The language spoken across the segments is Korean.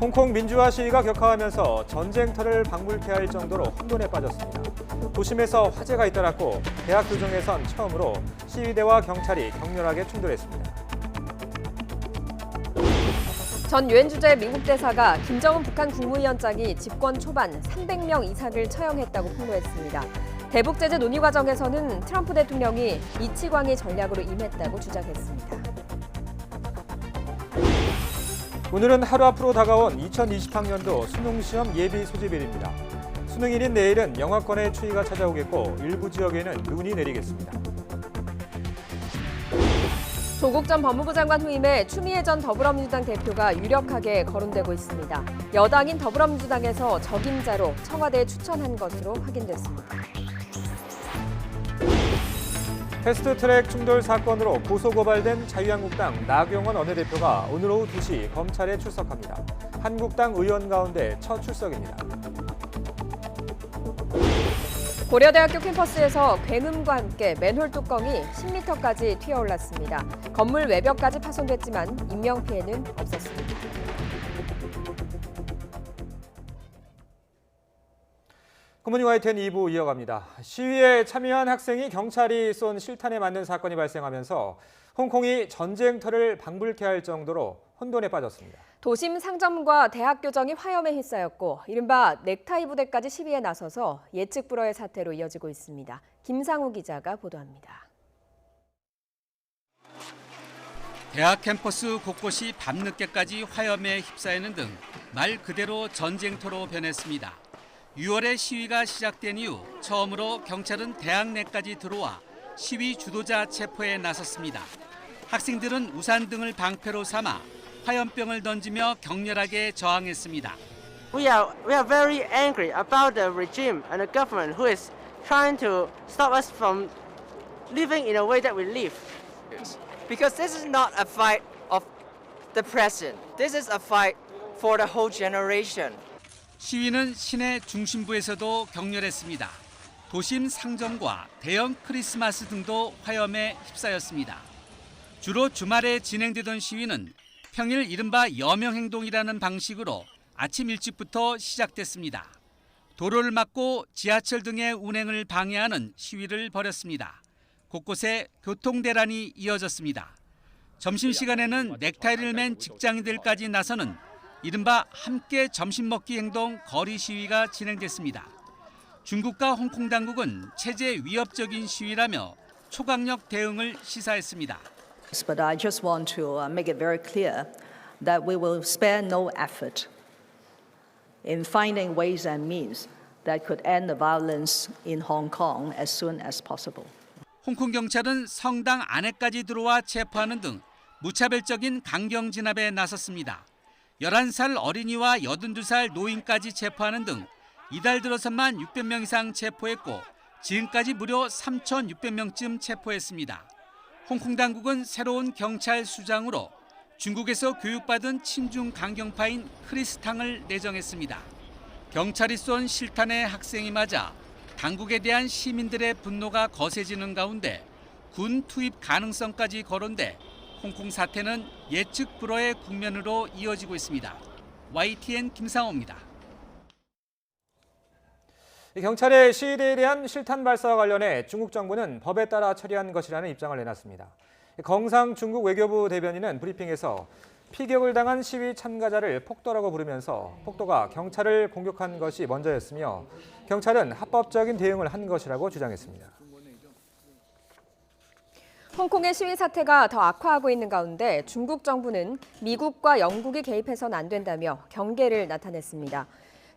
홍콩 민주화 시위가 격화하면서 전쟁터를 방불케 할 정도로 혼돈에 빠졌습니다. 도심에서 화재가 잇따랐고 대학 교정에선 처음으로 시위대와 경찰이 격렬하게 충돌했습니다. 전 유엔 주재 미국 대사가 김정은 북한 국무위원장이 집권 초반 300명 이상을 처형했다고 폭로했습니다. 대북 제재 논의 과정에서는 트럼프 대통령이 이치광이 전략으로 임했다고 주장했습니다. 오늘은 하루 앞으로 다가온 2020학년도 수능시험 예비 소집일입니다. 수능일인 내일은 영하권의 추위가 찾아오겠고 일부 지역에는 눈이 내리겠습니다. 조국 전 법무부 장관 후임에 추미애 전 더불어민주당 대표가 유력하게 거론되고 있습니다. 여당인 더불어민주당에서 적임자로 청와대에 추천한 것으로 확인됐습니다. 패스트트랙 충돌 사건으로 고소고발된 자유한국당 나경원 원내대표가 오늘 오후 2시 검찰에 출석합니다. 한국당 의원 가운데 첫 출석입니다. 고려대학교 캠퍼스에서 굉음과 함께 맨홀 뚜껑이 10m까지 튀어올랐습니다. 건물 외벽까지 파손됐지만 인명피해는 없었습니다. 굿모닝 YTN 2부 이어갑니다. 시위에 참여한 학생이 경찰이 쏜 실탄에 맞는 사건이 발생하면서 홍콩이 전쟁터를 방불케 할 정도로 혼돈에 빠졌습니다. 도심 상점과 대학 교정이 화염에 휩싸였고 이른바 넥타이 부대까지 시위에 나서서 예측 불허의 사태로 이어지고 있습니다. 김상우 기자가 보도합니다. 대학 캠퍼스 곳곳이 밤늦게까지 화염에 휩싸이는 등 말 그대로 전쟁터로 변했습니다. 6월에 시위가 시작된 이후 처음으로 경찰은 대학 내까지 들어와 시위 주도자 체포에 나섰습니다. 학생들은 우산 등을 방패로 삼아 화염병을 던지며 격렬하게 저항했습니다. We are very angry about the regime and the government who is trying to stop us from living in a way that we live. Because this is not a fight of the present. This is a fight for the whole generation. 시위는 시내 중심부에서도 격렬했습니다. 도심 상점과 대형 크리스마스 등도 화염에 휩싸였습니다. 주로 주말에 진행되던 시위는 평일 이른바 여명행동이라는 방식으로 아침 일찍부터 시작됐습니다. 도로를 막고 지하철 등의 운행을 방해하는 시위를 벌였습니다. 곳곳에 교통대란이 이어졌습니다. 점심시간에는 넥타이를 맨 직장인들까지 나서는 이른바 함께 점심 먹기 행동 거리 시위가 진행됐습니다. 중국과 홍콩 당국은 체제 위협적인 시위라며 초강력 대응을 시사했습니다. But I just want to make it very clear that we will spare no effort in finding ways and means that could end the violence in Hong Kong as soon as possible. 홍콩 경찰은 성당 안에까지 들어와 체포하는 등 무차별적인 강경 진압에 나섰습니다. 11살 어린이와 82살 노인까지 체포하는 등 이달 들어서만 600명 이상 체포했고 지금까지 무려 3,600명쯤 체포했습니다. 홍콩 당국은 새로운 경찰 수장으로 중국에서 교육받은 친중 강경파인 크리스탕을 내정했습니다. 경찰이 쏜 실탄에 학생이 맞아 당국에 대한 시민들의 분노가 거세지는 가운데 군 투입 가능성까지 거론돼 홍콩 사태는 예측 불허의 국면으로 이어지고 있습니다. YTN 김상호입니다. 경찰의 시위대에 대한 실탄 발사와 관련해 중국 정부는 법에 따라 처리한 것이라는 입장을 내놨습니다. 경상 중국 외교부 대변인은 브리핑에서 피격을 당한 시위 참가자를 폭도라고 부르면서 폭도가 경찰을 공격한 것이 먼저였으며 경찰은 합법적인 대응을 한 것이라고 주장했습니다. 홍콩의 시위 사태가 더 악화하고 있는 가운데 중국 정부는 미국과 영국이 개입해서는 안 된다며 경계를 나타냈습니다.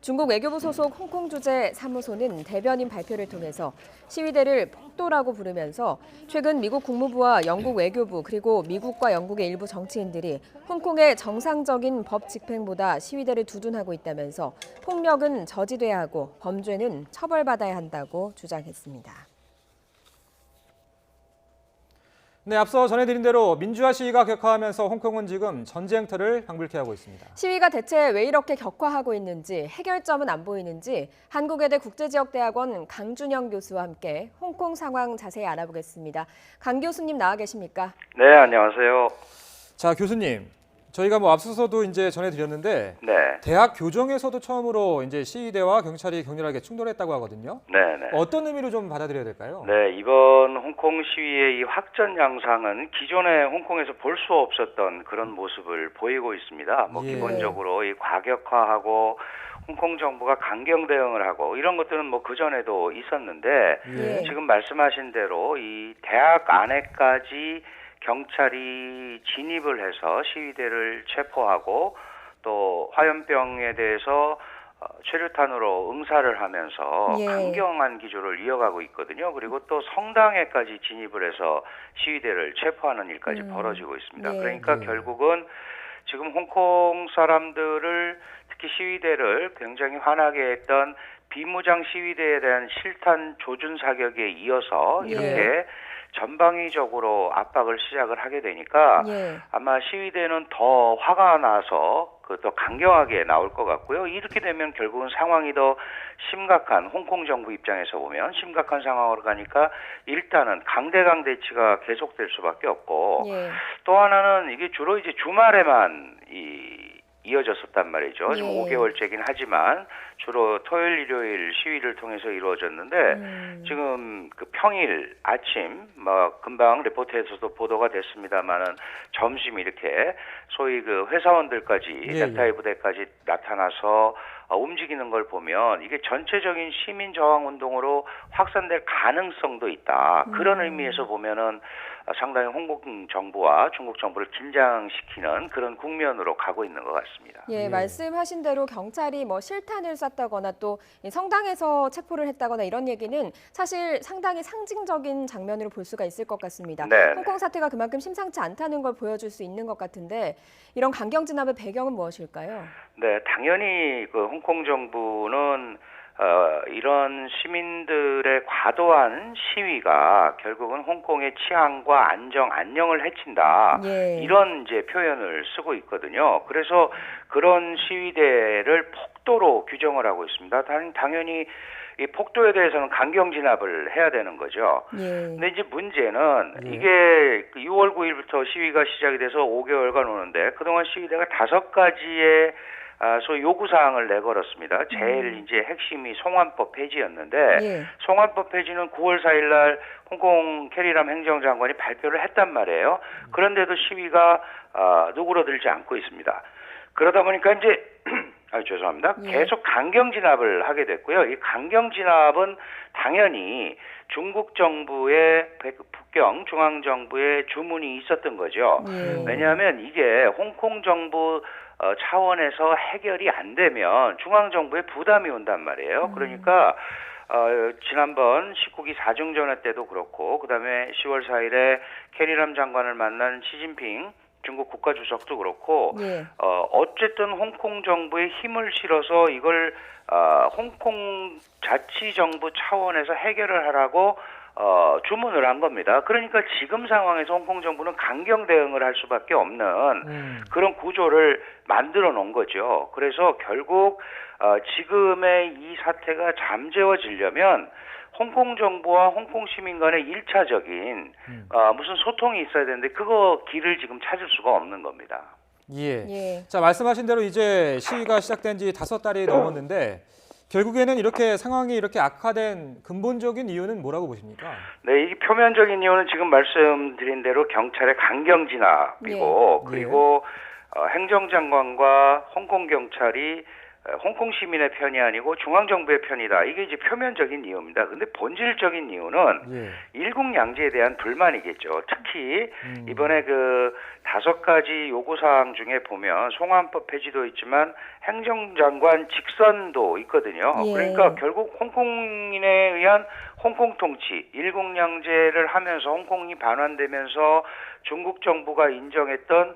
중국 외교부 소속 홍콩 주재 사무소는 대변인 발표를 통해서 시위대를 폭도라고 부르면서 최근 미국 국무부와 영국 외교부 그리고 미국과 영국의 일부 정치인들이 홍콩의 정상적인 법 집행보다 시위대를 두둔하고 있다면서 폭력은 저지돼야 하고 범죄는 처벌받아야 한다고 주장했습니다. 네, 앞서 전해드린 대로 민주화 시위가 격화하면서 홍콩은 지금 전쟁터를 방불케 하고 있습니다. 시위가 대체 왜 이렇게 격화하고 있는지 해결점은 안 보이는지 한국외대 국제지역대학원 강준영 교수와 함께 홍콩 상황 자세히 알아보겠습니다. 강 교수님 나와 계십니까? 네, 안녕하세요. 자, 교수님. 저희가 뭐 앞서서도 이제 전해드렸는데 네, 대학 교정에서도 처음으로 이제 시위대와 경찰이 격렬하게 충돌했다고 하거든요. 네, 네. 어떤 의미로 좀 받아들여야 될까요? 네, 이번 홍콩 시위의 이 확전 양상은 기존에 홍콩에서 볼 수 없었던 그런 모습을 보이고 있습니다. 뭐 예. 기본적으로 이 과격화하고 홍콩 정부가 강경 대응을 하고 이런 것들은 뭐 그전에도 있었는데 예. 지금 말씀하신 대로 이 대학 안에까지 경찰이 진입을 해서 시위대를 체포하고 또 화염병에 대해서 최루탄으로 응사를 하면서 예. 강경한 기조를 이어가고 있거든요. 그리고 또 성당에까지 진입을 해서 시위대를 체포하는 일까지 벌어지고 있습니다. 예. 그러니까 예. 결국은 지금 홍콩 사람들을 특히 시위대를 굉장히 화나게 했던 비무장 시위대에 대한 실탄 조준 사격에 이어서 예. 이렇게 전방위적으로 압박을 시작을 하게 되니까 예. 아마 시위대는 더 화가 나서 더 강경하게 나올 것 같고요. 이렇게 되면 결국은 상황이 더 심각한 홍콩 정부 입장에서 보면 심각한 상황으로 가니까 일단은 강대강 대치가 계속될 수밖에 없고 예. 또 하나는 이게 주로 이제 주말에만 이어졌었단 말이죠. 지금 예. 5개월째긴 하지만 주로 토요일, 일요일 시위를 통해서 이루어졌는데 지금 그 평일 아침 뭐 금방 리포트에서도 보도가 됐습니다만은 점심 이렇게 소위 그 회사원들까지 예, 넥타이 예. 부대까지 나타나서 움직이는 걸 보면 이게 전체적인 시민 저항 운동으로 확산될 가능성도 있다. 그런 의미에서 보면은 상당히 홍콩 정부와 중국 정부를 긴장시키는 그런 국면으로 가고 있는 것 같습니다. 예, 예. 말씀하신 대로 경찰이 뭐 실탄을 쐈다거나 또 이 성당에서 체포를 했다거나 이런 얘기는 사실 상당히 상징적인 장면으로 볼 수가 있을 것 같습니다. 네. 홍콩 사태가 그만큼 심상치 않다는 걸 보여줄 수 있는 것 같은데 이런 강경 진압의 배경은 무엇일까요? 네, 당연히 그 홍콩 정부는 이런 시민들의 과도한 시위가 결국은 홍콩의 치안과 안녕을 해친다. 예. 이런 이제 표현을 쓰고 있거든요. 그래서 그런 시위대를 폭도로 규정을 하고 있습니다. 당연히 이 폭도에 대해서는 강경 진압을 해야 되는 거죠. 예. 근데 이제 문제는 예. 이게 6월 9일부터 시위가 시작이 돼서 5개월간 오는데 그동안 시위대가 5가지의 소위 요구사항을 내걸었습니다. 제일 이제 핵심이 송환법 폐지였는데 예. 송환법 폐지는 9월 4일 날 홍콩 캐리람 행정장관이 발표를 했단 말이에요. 그런데도 시위가 누그러들지 않고 있습니다. 그러다 보니까 이제 죄송합니다. 예. 계속 강경 진압을 하게 됐고요. 이 강경 진압은 당연히 중국 정부의 북경 중앙 정부의 주문이 있었던 거죠. 예. 왜냐하면 이게 홍콩 정부 차원에서 해결이 안 되면 중앙 정부에 부담이 온단 말이에요. 그러니까 지난번 19기 4중전회 때도 그렇고 그다음에 10월 4일에 캐리람 장관을 만난 시진핑 중국 국가주석도 그렇고 예. 어쨌든 홍콩 정부에 힘을 실어서 이걸 홍콩 자치정부 차원에서 해결을 하라고 주문을 한 겁니다. 그러니까 지금 상황에서 홍콩 정부는 강경 대응을 할 수밖에 없는 그런 구조를 만들어 놓은 거죠. 그래서 결국 지금의 이 사태가 잠재워지려면 홍콩 정부와 홍콩 시민 간의 1차적인 무슨 소통이 있어야 되는데 그거 길을 지금 찾을 수가 없는 겁니다. 예. 예. 자, 말씀하신 대로 이제 시위가 시작된 지 5달이 넘었는데 결국에는 이렇게 상황이 이렇게 악화된 근본적인 이유는 뭐라고 보십니까? 네, 이 표면적인 이유는 지금 말씀드린 대로 경찰의 강경 진압이고 예. 그리고 행정장관과 홍콩 경찰이 홍콩 시민의 편이 아니고 중앙정부의 편이다. 이게 이제 표면적인 이유입니다. 근데 본질적인 이유는 예. 일국양제에 대한 불만이겠죠. 특히 이번에 그 5가지 요구사항 중에 보면 송환법 폐지도 있지만 행정장관 직선도 있거든요. 예. 그러니까 결국 홍콩인에 의한 홍콩 통치, 일국양제를 하면서 홍콩이 반환되면서 중국 정부가 인정했던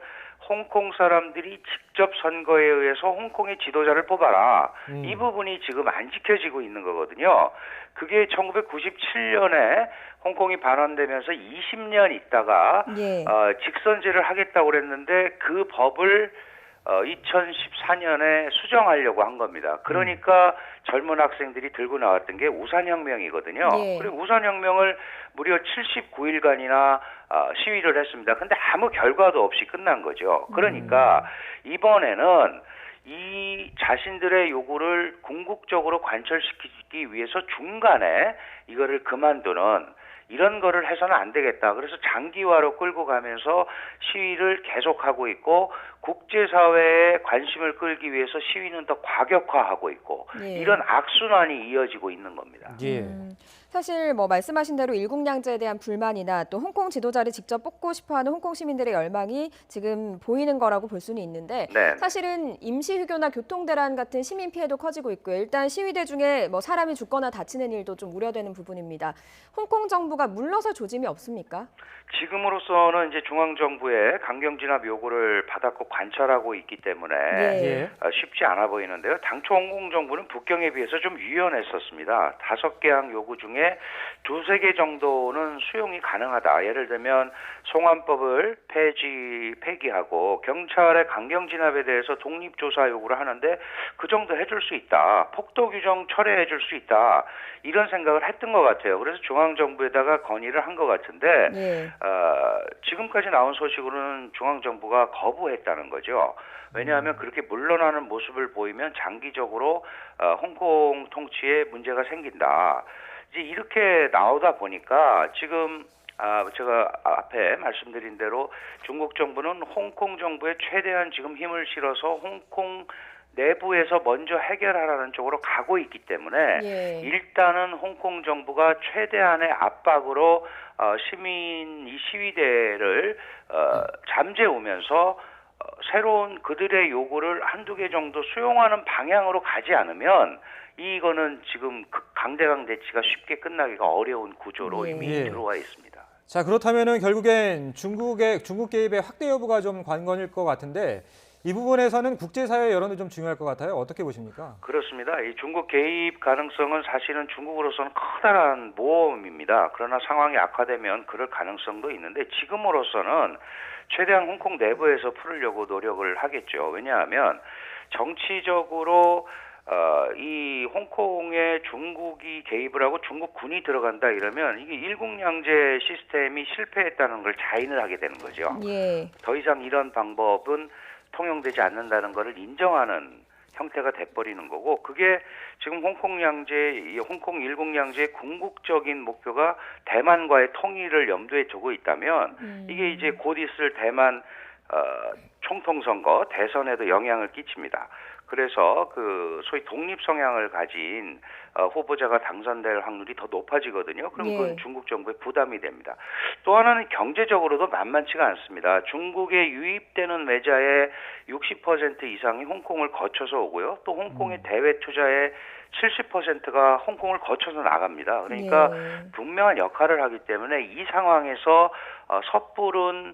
홍콩 사람들이 직접 선거에 의해서 홍콩의 지도자를 뽑아라. 이 부분이 지금 안 지켜지고 있는 거거든요. 그게 1997년에 홍콩이 반환되면서 20년 있다가 예. 직선제를 하겠다고 그랬는데 그 법을 2014년에 수정하려고 한 겁니다. 그러니까 젊은 학생들이 들고 나왔던 게 우산혁명이거든요. 예. 그리고 우산혁명을 무려 79일간이나 시위를 했습니다. 근데 아무 결과도 없이 끝난 거죠. 그러니까 이번에는 이 자신들의 요구를 궁극적으로 관철시키기 위해서 중간에 이거를 그만두는 이런 거를 해서는 안 되겠다. 그래서 장기화로 끌고 가면서 시위를 계속하고 있고 국제사회의 관심을 끌기 위해서 시위는 더 과격화하고 있고 예. 이런 악순환이 이어지고 있는 겁니다. 예. 사실 뭐 말씀하신 대로 일국양제에 대한 불만이나 또 홍콩 지도자를 직접 뽑고 싶어하는 홍콩 시민들의 열망이 지금 보이는 거라고 볼 수는 있는데 네. 사실은 임시휴교나 교통대란 같은 시민 피해도 커지고 있고요. 일단 시위대 중에 뭐 사람이 죽거나 다치는 일도 좀 우려되는 부분입니다. 홍콩 정부가 물러설 조짐이 없습니까? 지금으로서는 이제 중앙정부의 강경진압 요구를 받았고 관철하고 있기 때문에 예. 쉽지 않아 보이는데요. 당초 홍콩 정부는 북경에 비해서 좀 유연했었습니다. 5개 항 요구 중에 2-3개 정도는 수용이 가능하다. 예를 들면 송환법을 폐기하고 경찰의 강경진압에 대해서 독립조사 요구를 하는데 그 정도 해줄 수 있다. 폭도 규정 철회해줄 수 있다. 이런 생각을 했던 것 같아요. 그래서 중앙정부에다가 건의를 한 것 같은데 예. 지금까지 나온 소식으로는 중앙정부가 거부했다는 거죠. 왜냐하면 그렇게 물러나는 모습을 보이면 장기적으로 홍콩 통치에 문제가 생긴다. 이제 이렇게 나오다 보니까 지금 제가 앞에 말씀드린 대로 중국 정부는 홍콩 정부에 최대한 지금 힘을 실어서 홍콩 내부에서 먼저 해결하라는 쪽으로 가고 있기 때문에 예. 일단은 홍콩 정부가 최대한의 압박으로 이 시위대를 잠재우면서 새로운 그들의 요구를 1-2개 정도 수용하는 방향으로 가지 않으면 이거는 지금 강대강 대치가 쉽게 끝나기가 어려운 구조로 예. 이미 예. 들어와 있습니다. 자, 그렇다면은 결국엔 중국 개입의 확대 여부가 좀 관건일 것 같은데 이 부분에서는 국제사회 여론도 좀 중요할 것 같아요. 어떻게 보십니까? 그렇습니다. 이 중국 개입 가능성은 사실은 중국으로서는 커다란 모험입니다. 그러나 상황이 악화되면 그럴 가능성도 있는데 지금으로서는 최대한 홍콩 내부에서 풀으려고 노력을 하겠죠. 왜냐하면 정치적으로 이 홍콩에 중국이 개입을 하고 중국군이 들어간다 이러면 이게 일국양제 시스템이 실패했다는 걸 자인을 하게 되는 거죠. 예. 더 이상 이런 방법은 통용되지 않는다는 것을 인정하는 형태가 돼버리는 거고 그게 지금 홍콩 일국양제의 궁극적인 목표가 대만과의 통일을 염두에 두고 있다면 이게 이제 곧 있을 대만 총통선거 대선에도 영향을 끼칩니다. 그래서 그 소위 독립 성향을 가진 후보자가 당선될 확률이 더 높아지거든요. 그럼 예. 그건 중국 정부에 부담이 됩니다. 또 하나는 경제적으로도 만만치가 않습니다. 중국에 유입되는 외자의 60% 이상이 홍콩을 거쳐서 오고요. 또 홍콩의 대외 투자의 70%가 홍콩을 거쳐서 나갑니다. 그러니까 예. 분명한 역할을 하기 때문에 이 상황에서 섣부른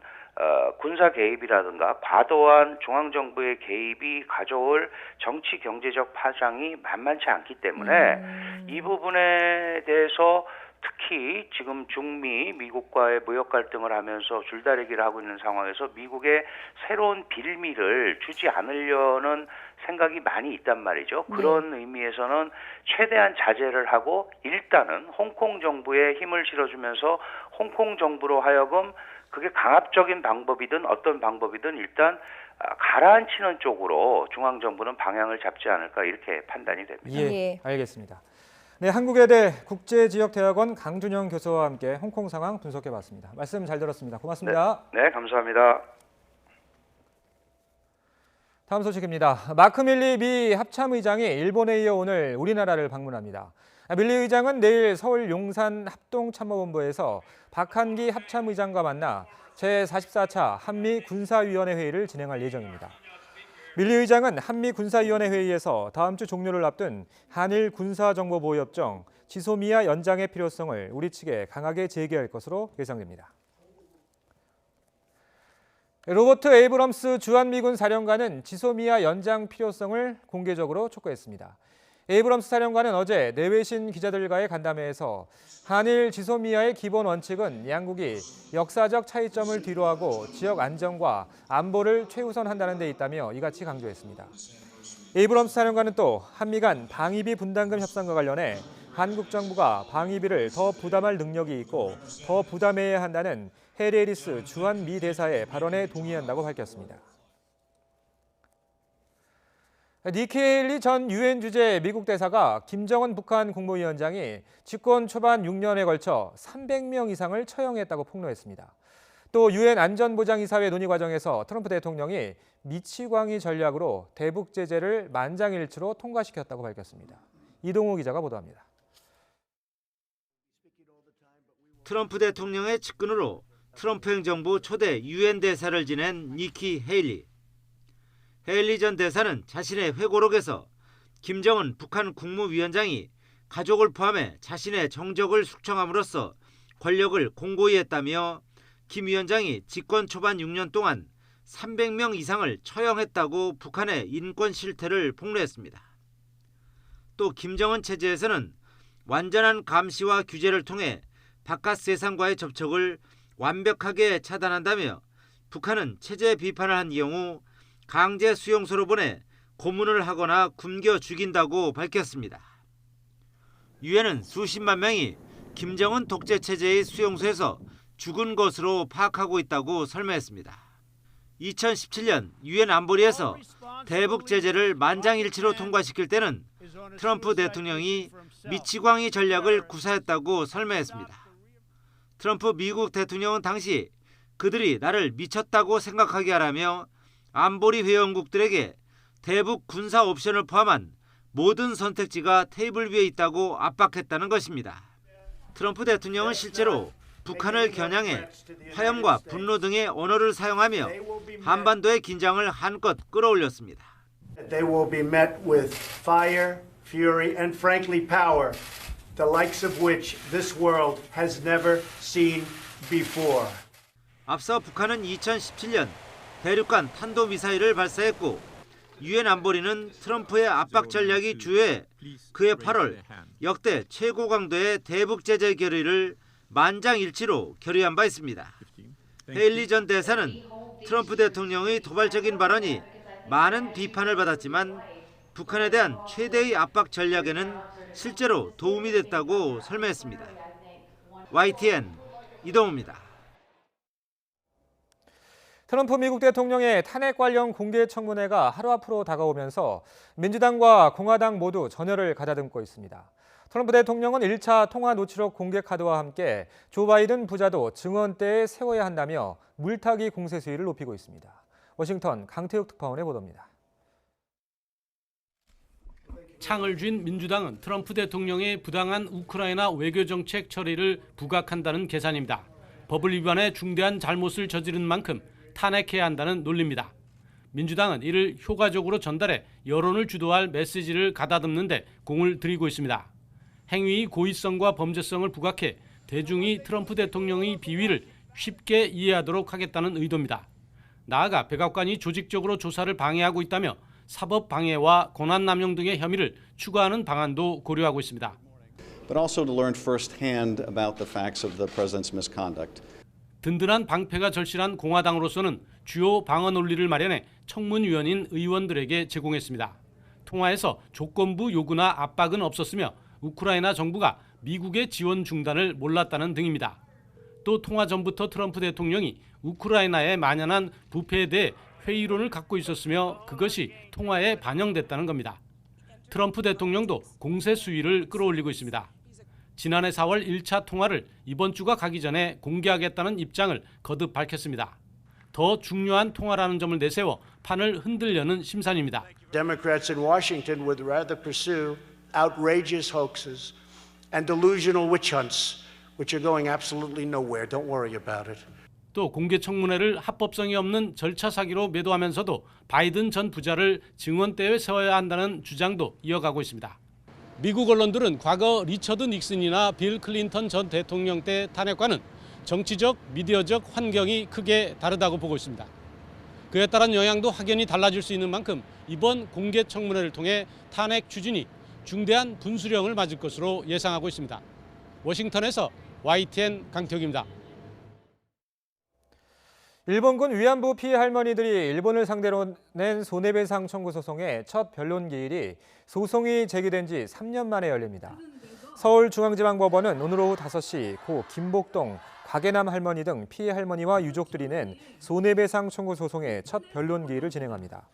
군사 개입이라든가 과도한 중앙정부의 개입이 가져올 정치 경제적 파장이 만만치 않기 때문에 이 부분에 대해서 특히 지금 중미, 미국과의 무역 갈등을 하면서 줄다리기를 하고 있는 상황에서 미국의 새로운 빌미를 주지 않으려는 생각이 많이 있단 말이죠. 그런 의미에서는 최대한 자제를 하고 일단은 홍콩 정부에 힘을 실어주면서 홍콩 정부로 하여금 그게 강압적인 방법이든 어떤 방법이든 일단 가라앉히는 쪽으로 중앙정부는 방향을 잡지 않을까 이렇게 판단이 됩니다. 예, 알겠습니다. 네, 한국외대 국제지역대학원 강준영 교수와 함께 홍콩 상황 분석해봤습니다. 말씀 잘 들었습니다. 고맙습니다. 네, 감사합니다. 다음 소식입니다. 마크 밀리 미 합참의장이 일본에 이어 오늘 우리나라를 방문합니다. 밀리 의장은 내일 서울 용산 합동참모본부에서 박한기 합참의장과 만나 제44차 한미군사위원회 회의를 진행할 예정입니다. 밀리 의장은 한미군사위원회 회의에서 다음 주 종료를 앞둔 한일 군사정보보호협정 지소미아 연장의 필요성을 우리 측에 강하게 제기할 것으로 예상됩니다. 로버트 에이브럼스 주한미군 사령관은 지소미아 연장 필요성을 공개적으로 촉구했습니다. 에이브럼스 사령관은 어제 내외신 기자들과의 간담회에서 한일 지소미아의 기본 원칙은 양국이 역사적 차이점을 뒤로하고 지역 안정과 안보를 최우선한다는 데 있다며 이같이 강조했습니다. 에이브럼스 사령관은 또 한미 간 방위비 분담금 협상과 관련해 한국 정부가 방위비를 더 부담할 능력이 있고 더 부담해야 한다는 해리 해리스 주한 미 대사의 발언에 동의한다고 밝혔습니다. 니키 헤일리 전 유엔 주재 미국 대사가 김정은 북한 국무위원장이 집권 초반 6년에 걸쳐 300명 이상을 처형했다고 폭로했습니다. 또 유엔 안전보장이사회 논의 과정에서 트럼프 대통령이 미치광이 전략으로 대북 제재를 만장일치로 통과시켰다고 밝혔습니다. 이동우 기자가 보도합니다. 트럼프 대통령의 측근으로 트럼프 행정부 초대 유엔 대사를 지낸 니키 헤일리. 헤일리 전 대사는 자신의 회고록에서 김정은 북한 국무위원장이 가족을 포함해 자신의 정적을 숙청함으로써 권력을 공고히 했다며 김 위원장이 집권 초반 6년 동안 300명 이상을 처형했다고 북한의 인권 실태를 폭로했습니다. 또 김정은 체제에서는 완전한 감시와 규제를 통해 바깥 세상과의 접촉을 완벽하게 차단한다며 북한은 체제 비판을 한 경우 강제 수용소로 보내 고문을 하거나 굶겨 죽인다고 밝혔습니다. 유엔은 수십만 명이 김정은 독재 체제의 수용소에서 죽은 것으로 파악하고 있다고 설명했습니다. 2017년 유엔 안보리에서 대북 제재를 만장일치로 통과시킬 때는 트럼프 대통령이 미치광이 전략을 구사했다고 설명했습니다. 트럼프 미국 대통령은 당시 그들이 나를 미쳤다고 생각하게 하라며 안보리 회원국들에게 대북 군사 옵션을 포함한 모든 선택지가 테이블 위에 있다고 압박했다는 것입니다. 트럼프 대통령은 실제로 북한을 겨냥해 화염과 분노 등의 언어를 사용하며 한반도의 긴장을 한껏 끌어올렸습니다. They will be met with fire, fury, and frankly power, the likes of which this world has never seen before. 앞서 북한은 2017년 대륙간 탄도미사일을 발사했고 유엔 안보리는 트럼프의 압박 전략이 주요해 그해 8월 역대 최고 강도의 대북 제재 결의를 만장일치로 결의한 바 있습니다. 헤일리 전 대사는 트럼프 대통령의 도발적인 발언이 많은 비판을 받았지만 북한에 대한 최대의 압박 전략에는 실제로 도움이 됐다고 설명했습니다. YTN 이동우입니다. 트럼프 미국 대통령의 탄핵 관련 공개 청문회가 하루 앞으로 다가오면서 민주당과 공화당 모두 전열을 가다듬고 있습니다. 트럼프 대통령은 1차 통화 노출록 공개 카드와 함께 조 바이든 부자도 증언대에 세워야 한다며 물타기 공세 수위를 높이고 있습니다. 워싱턴 강태욱 특파원의 보도입니다. 창을 쥔 민주당은 트럼프 대통령의 부당한 우크라이나 외교정책 처리를 부각한다는 계산입니다. 법을 위반해 중대한 잘못을 저지른 만큼 탄핵해야 한다는 논리입니다. 민주당은 이를 효과적으로 전달해 여론을 주도할 메시지를 가다듬는 데 공을 들이고 있습니다. 행위의 고의성과 범죄성을 부각해 대중이 트럼프 대통령의 비위를 쉽게 이해하도록 하겠다는 의도입니다. 나아가 백악관이 조직적으로 조사를 방해하고 있다며 사법 방해와 권한 남용 등의 혐의를 추가하는 방안도 고려하고 있습니다. But also to learn firsthand about the facts of the president's misconduct. 든든한 방패가 절실한 공화당으로서는 주요 방어 논리를 마련해 청문위원인 의원들에게 제공했습니다. 통화에서 조건부 요구나 압박은 없었으며 우크라이나 정부가 미국의 지원 중단을 몰랐다는 등입니다. 또 통화 전부터 트럼프 대통령이 우크라이나에 만연한 부패에 대해 회의론을 갖고 있었으며 그것이 통화에 반영됐다는 겁니다. 트럼프 대통령도 공세 수위를 끌어올리고 있습니다. 지난해 4월 1차 통화를 이번 주가 가기 전에 공개하겠다는 입장을 거듭 밝혔습니다. 더 중요한 통화라는 점을 내세워 판을 흔들려는 심산입니다. Democrats in Washington would rather pursue outrageous hoaxes and delusional witch hunts, which are going absolutely nowhere. Don't worry about it. 또 공개 청문회를 합법성이 없는 절차 사기로 매도하면서도 바이든 전 부자를 증언대에 세워야 한다는 주장도 이어가고 있습니다. 미국 언론들은 과거 리처드 닉슨이나 빌 클린턴 전 대통령 때 탄핵과는 정치적, 미디어적 환경이 크게 다르다고 보고 있습니다. 그에 따른 영향도 확연히 달라질 수 있는 만큼 이번 공개 청문회를 통해 탄핵 추진이 중대한 분수령을 맞을 것으로 예상하고 있습니다. 워싱턴에서 YTN 강태욱입니다. 일본군 위안부 피해 할머니들이 일본을 상대로 낸 손해배상 청구 소송의 첫 변론 기일이 소송이 제기된 지 3년 만에 열립니다. 서울중앙지방법원은 오늘 오후 5시 고 김복동, 곽예남 할머니 등 피해 할머니와 유족들이 낸 손해배상 청구 소송의 첫 변론 기일을 진행합니다.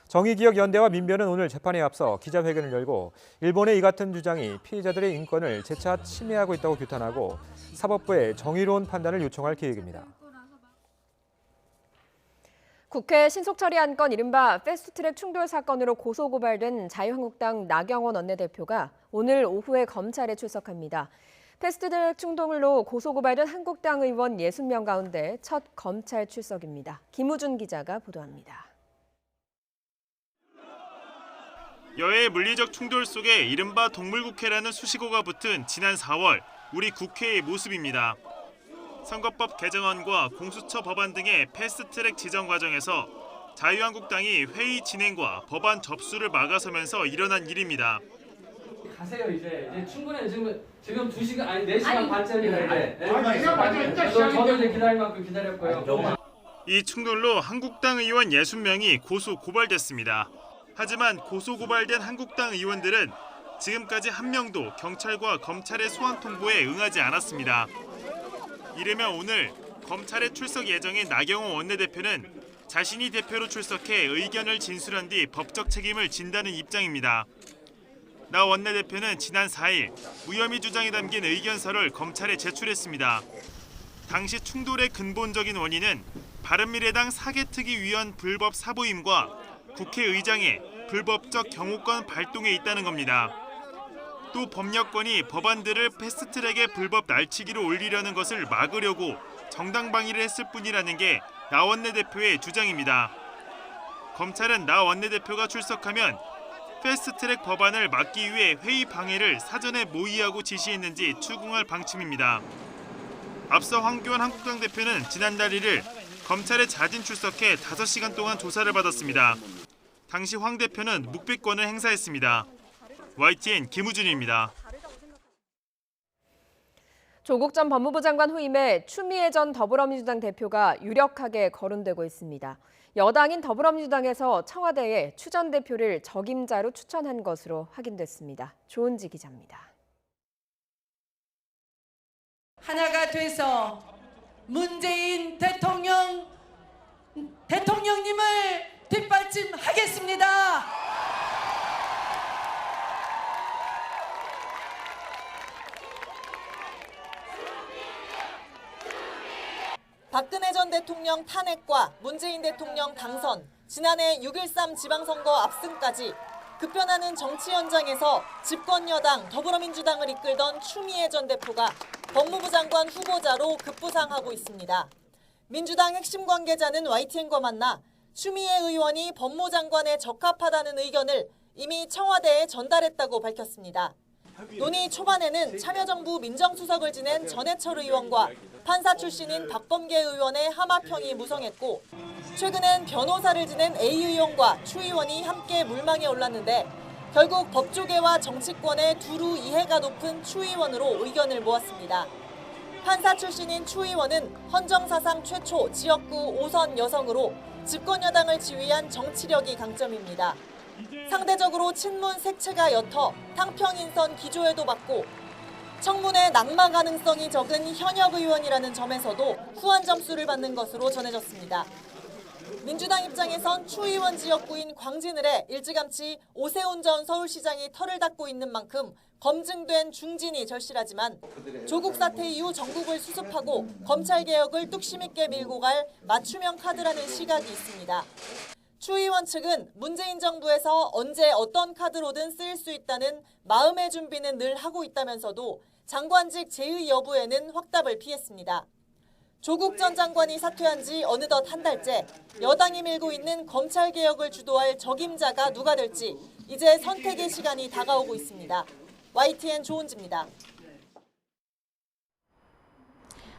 정의기억연대와 민변은 오늘 재판에 앞서 기자회견을 열고 일본의 이 같은 주장이 피해자들의 인권을 재차 침해하고 있다고 규탄하고 사법부에 정의로운 판단을 요청할 계획입니다. 국회 신속처리한 건 이른바 패스트트랙 충돌 사건으로 고소고발된 자유한국당 나경원 원내대표가 오늘 오후에 검찰에 출석합니다. 패스트트랙 충돌로 고소고발된 한국당 의원 60명 가운데 첫 검찰 출석입니다. 김우준 기자가 보도합니다. 여야의 물리적 충돌 속에 이른바 동물국회라는 수식어가 붙은 지난 4월 우리 국회의 모습입니다. 선거법 개정안과 공수처 법안 등의 패스트트랙 지정 과정에서 자유한국당이 회의 진행과 법안 접수를 막아서면서 일어난 일입니다. 가세요 이제 충분해. 지금 2시간 아니 4시간 반짜리가 이제. 저도 이제 기다릴 만큼 기다렸고요. 이 충돌로 한국당 의원 60명이 고소 고발됐습니다. 하지만 고소 고발된 한국당 의원들은 지금까지 한 명도 경찰과 검찰의 소환 통보에 응하지 않았습니다. 이르면 오늘 검찰에 출석 예정인 나경원 원내대표는 자신이 대표로 출석해 의견을 진술한 뒤 법적 책임을 진다는 입장입니다. 나 원내대표는 지난 4일 무혐의 주장이 담긴 의견서를 검찰에 제출했습니다. 당시 충돌의 근본적인 원인은 바른미래당 사개특위위원 불법 사보임과 국회의장의 불법적 경호권 발동에 있다는 겁니다. 또 법력권이 법안들을 패스트트랙의 불법 날치기로 올리려는 것을 막으려고 정당 방위를 했을 뿐이라는 게 나 원내대표의 주장입니다. 검찰은 나 원내대표가 출석하면 패스트트랙 법안을 막기 위해 회의 방해를 사전에 모의하고 지시했는지 추궁할 방침입니다. 앞서 황교안 한국당 대표는 지난달 1일 검찰에 자진 출석해 5시간 동안 조사를 받았습니다. 당시 황 대표는 묵비권을 행사했습니다. YTN 김우준입니다. 조국 전 법무부 장관 후임에 추미애 전 더불어민주당 대표가 유력하게 거론되고 있습니다. 여당인 더불어민주당에서 청와대에 추 전 대표를 적임자로 추천한 것으로 확인됐습니다. 조은지 기자입니다. 하나가 돼서 문재인 대통령님을 뒷받침하겠습니다. 박근혜 전 대통령 탄핵과 문재인 대통령 당선, 지난해 6.13 지방선거 압승까지 급변하는 정치 현장에서 집권 여당 더불어민주당을 이끌던 추미애 전 대표가 법무부 장관 후보자로 급부상하고 있습니다. 민주당 핵심 관계자는 YTN과 만나 추미애 의원이 법무장관에 적합하다는 의견을 이미 청와대에 전달했다고 밝혔습니다. 논의 초반에는 참여정부 민정수석을 지낸 전해철 의원과 판사 출신인 박범계 의원의 함합형이 무성했고 최근엔 변호사를 지낸 A 의원과 추 의원이 함께 물망에 올랐는데 결국 법조계와 정치권의 두루 이해가 높은 추 의원으로 의견을 모았습니다. 판사 출신인 추 의원은 헌정사상 최초 지역구 5선 여성으로 집권 여당을 지휘한 정치력이 강점입니다. 상대적으로 친문 색채가 옅어 탕평 인선 기조에도 맞고 청문회 낙마 가능성이 적은 현역 의원이라는 점에서도 후한 점수를 받는 것으로 전해졌습니다. 민주당 입장에선 추 의원 지역구인 광진을에 일찌감치 오세훈 전 서울시장이 털을 닦고 있는 만큼 검증된 중진이 절실하지만 조국 사태 이후 전국을 수습하고 검찰개혁을 뚝심 있게 밀고 갈 맞춤형 카드라는 시각이 있습니다. 추 의원 측은 문재인 정부에서 언제 어떤 카드로든 쓰일 수 있다는 마음의 준비는 늘 하고 있다면서도 장관직 제의 여부에는 확답을 피했습니다. 조국 전 장관이 사퇴한 지 어느덧 한 달째 여당이 밀고 있는 검찰개혁을 주도할 적임자가 누가 될지 이제 선택의 시간이 다가오고 있습니다. YTN 조은지입니다.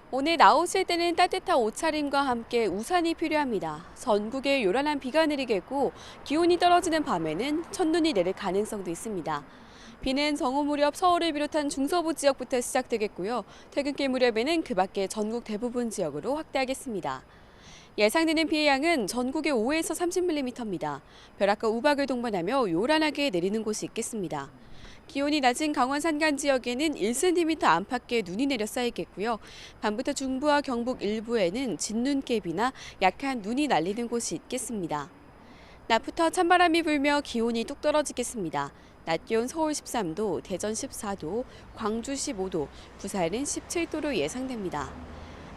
오늘 나오실 때는 따뜻한 옷차림과 함께 우산이 필요합니다. 전국에 요란한 비가 내리겠고 기온이 떨어지는 밤에는 첫눈이 내릴 가능성도 있습니다. 비는 정오 무렵 서울을 비롯한 중서부 지역부터 시작되겠고요. 퇴근길 무렵에는 그 밖에 전국 대부분 지역으로 확대하겠습니다. 예상되는 비의 양은 전국에 5에서 30mm입니다. 벼락과 우박을 동반하며 요란하게 내리는 곳이 있겠습니다. 기온이 낮은 강원 산간 지역에는 1cm 안팎의 눈이 내려 쌓이겠고요. 밤부터 중부와 경북 일부에는 진눈깨비나 약한 눈이 날리는 곳이 있겠습니다. 낮부터 찬바람이 불며 기온이 뚝 떨어지겠습니다. 낮 기온 서울 13도, 대전 14도, 광주 15도, 부산은 17도로 예상됩니다.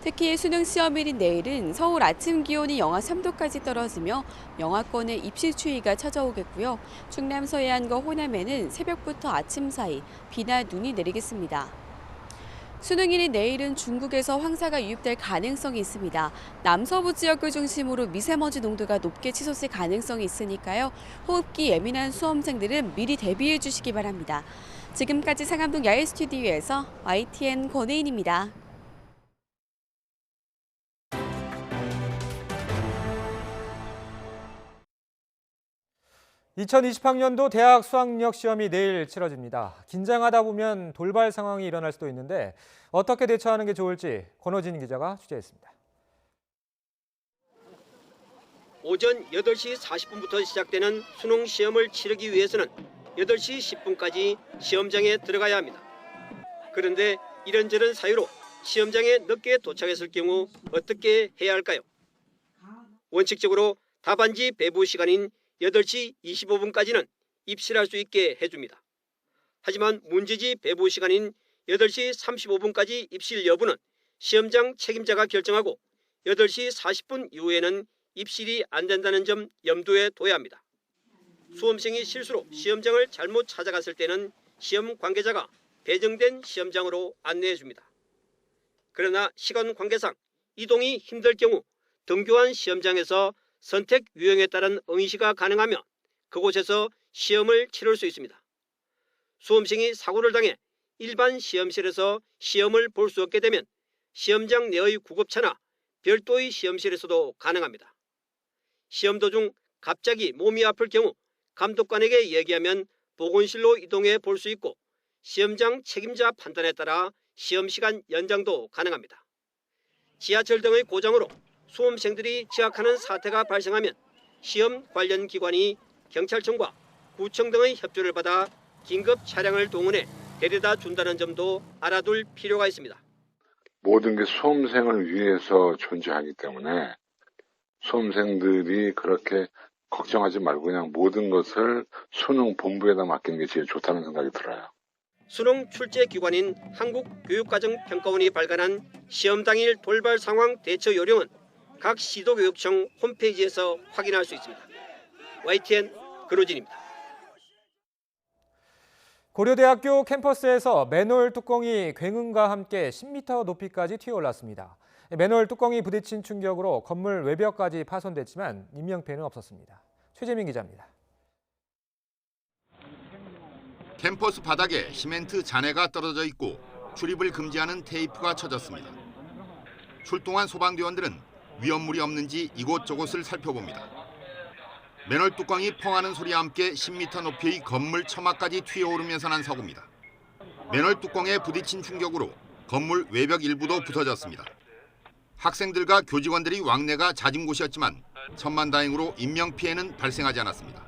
특히 수능 시험일인 내일은 서울 아침 기온이 영하 3도까지 떨어지며 영하권의 입시 추위가 찾아오겠고요. 충남 서해안과 호남에는 새벽부터 아침 사이 비나 눈이 내리겠습니다. 수능일인 내일은 중국에서 황사가 유입될 가능성이 있습니다. 남서부 지역을 중심으로 미세먼지 농도가 높게 치솟을 가능성이 있으니까요. 호흡기 예민한 수험생들은 미리 대비해 주시기 바랍니다. 지금까지 상암동 야외 스튜디오에서 YTN 권혜인입니다. 2020학년도 대학 수학력 시험이 내일 치러집니다. 긴장하다 보면 돌발 상황이 일어날 수도 있는데 어떻게 대처하는 게 좋을지 권호진 기자가 취재했습니다. 오전 8시 40분부터 시작되는 수능 시험을 치르기 위해서는 8시 10분까지 시험장에 들어가야 합니다. 그런데 이런저런 사유로 시험장에 늦게 도착했을 경우 어떻게 해야 할까요? 원칙적으로 답안지 배부 시간인 8시 25분까지는 입실할 수 있게 해줍니다. 하지만 문제지 배부 시간인 8시 35분까지 입실 여부는 시험장 책임자가 결정하고 8시 40분 이후에는 입실이 안 된다는 점 염두에 둬야 합니다. 수험생이 실수로 시험장을 잘못 찾아갔을 때는 시험 관계자가 배정된 시험장으로 안내해 줍니다. 그러나 시간 관계상 이동이 힘들 경우 등교한 시험장에서 선택 유형에 따른 응시가 가능하며 그곳에서 시험을 치를 수 있습니다. 수험생이 사고를 당해 일반 시험실에서 시험을 볼 수 없게 되면 시험장 내의 구급차나 별도의 시험실에서도 가능합니다. 시험 도중 갑자기 몸이 아플 경우 감독관에게 얘기하면 보건실로 이동해 볼 수 있고 시험장 책임자 판단에 따라 시험 시간 연장도 가능합니다. 지하철 등의 고장으로 수험생들이 지각하는 사태가 발생하면 시험 관련 기관이 경찰청과 구청 등의 협조를 받아 긴급 차량을 동원해 데려다 준다는 점도 알아둘 필요가 있습니다. 모든 게 수험생을 위해서 존재하기 때문에 수험생들이 그렇게 걱정하지 말고 그냥 모든 것을 수능 본부에다 맡기는 게 제일 좋다는 생각이 들어요. 수능 출제 기관인 한국교육과정평가원이 발간한 시험 당일 돌발 상황 대처 요령은 각 시도교육청 홈페이지에서 확인할 수 있습니다. YTN 근호진입니다. 고려대학교 캠퍼스에서 맨홀 뚜껑이 굉음과 함께 10m 높이까지 튀어올랐습니다. 맨홀 뚜껑이 부딪힌 충격으로 건물 외벽까지 파손됐지만 인명피해는 없었습니다. 최재민 기자입니다. 캠퍼스 바닥에 시멘트 잔해가 떨어져 있고 출입을 금지하는 테이프가 쳐졌습니다. 출동한 소방대원들은 위험물이 없는지 이곳저곳을 살펴봅니다. 맨홀 뚜껑이 펑하는 소리와 함께 10m 높이의 건물 처마까지 튀어오르면서 난 사고입니다. 맨홀 뚜껑에 부딪힌 충격으로 건물 외벽 일부도 부서졌습니다. 학생들과 교직원들이 왕래가 잦은 곳이었지만 천만다행으로 인명피해는 발생하지 않았습니다.